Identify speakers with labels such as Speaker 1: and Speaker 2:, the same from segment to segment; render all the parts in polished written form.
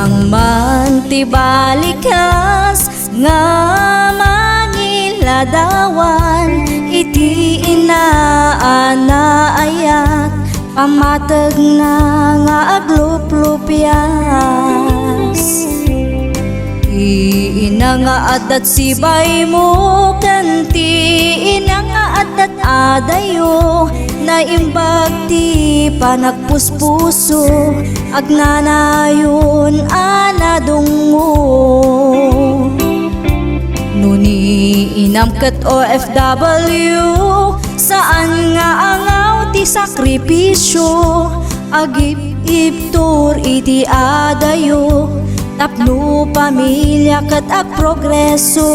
Speaker 1: Bilang man ti balikas nga mangiladawan, iti inaanayat pamatag na nga agluplupyas. Ina nga adat sibay mo kanti, ina nga adat adayo, naimbag ti panagpuspuso, agnanayon anadungo. Nuni inamkat OFW, saan nga angaw ti sakripisyo, agip-iptur iti adayo, tapno pamilya kat ag progreso.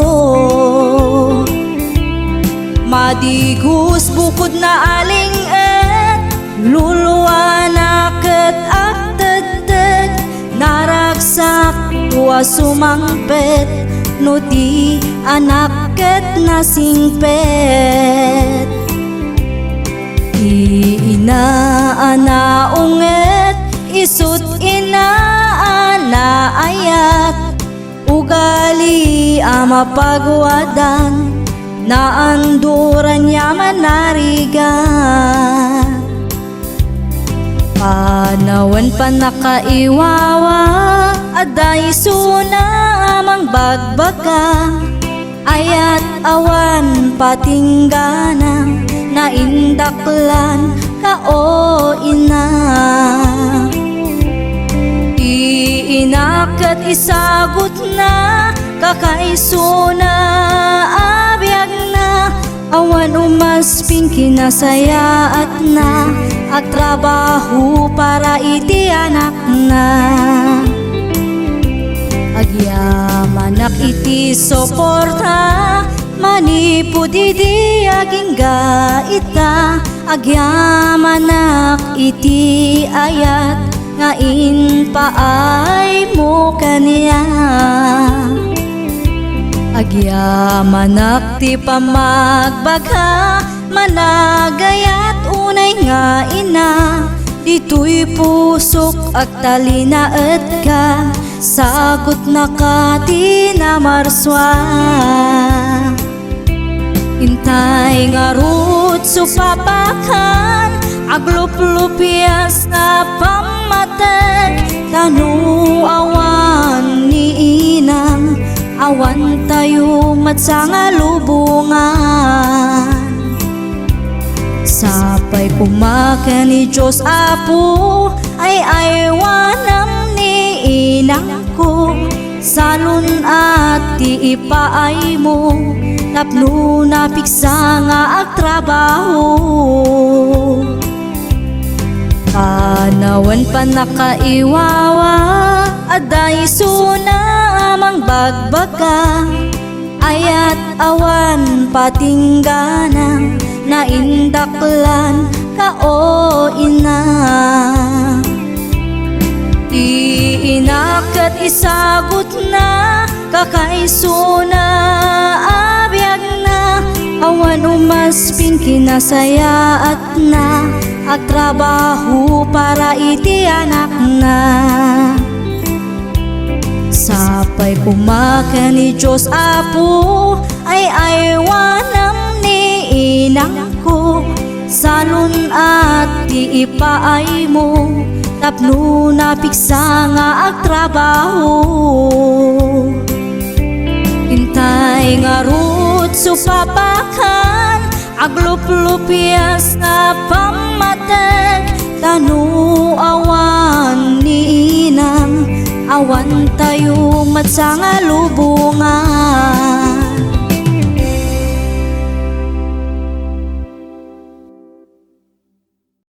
Speaker 1: Madigus bukod na aling luluwa na kat ag tagtag, naragsak tuwa sumangpet, no di anak kat nasingpet. Inaanaunget isut inaanayat, ugali ama pagwadan, naanduran niya manarigan. Panawan pa nakaiwawa, aday suna amang bagbaka, ayat awan patinggana, naindaklan ka o ina. Iinakat isagot na, kakaisuna abiyag na, awan umasping kinasayaat na, at trabaho para iti anak na. Agyamanak iti soporta, manipud iti aging gaita, agyamanak iti ayat, ngain paay mo kaniya. Agyamanak ti pamagbaga, managayat unay nga ina, dito'y pusok at talinaet ka, sagot na ka ti namarswa. Intay nga rut supapakan, agluplupyas na pamatag, tanu awan ni inang, awan tayo matsanga lubungan. Sapay kumaka ni Diyos Apo, ay aywanam ni inang ko, salun at ti ipaay mo, tapno napiksa nga agtrabaho. Panawan pa nakaiwawa, aday suna amang bagbaka, ayat awan patinggana, naindaklan ka o ina. Iinakat isagot na, kakaisuna abiyag na, awan umasping kinasayaat na, at trabaho para iti anak na. Sapay kumaka ni Diyos Apo, ay aywanam ni inang ko, salun at ti ipaay mo, tapno napiksa nga agtrabaho. Intay nga rut supapakan, agluplupyas na pamatag, tanu awan ni inang, awan tayo matsanga lubungan.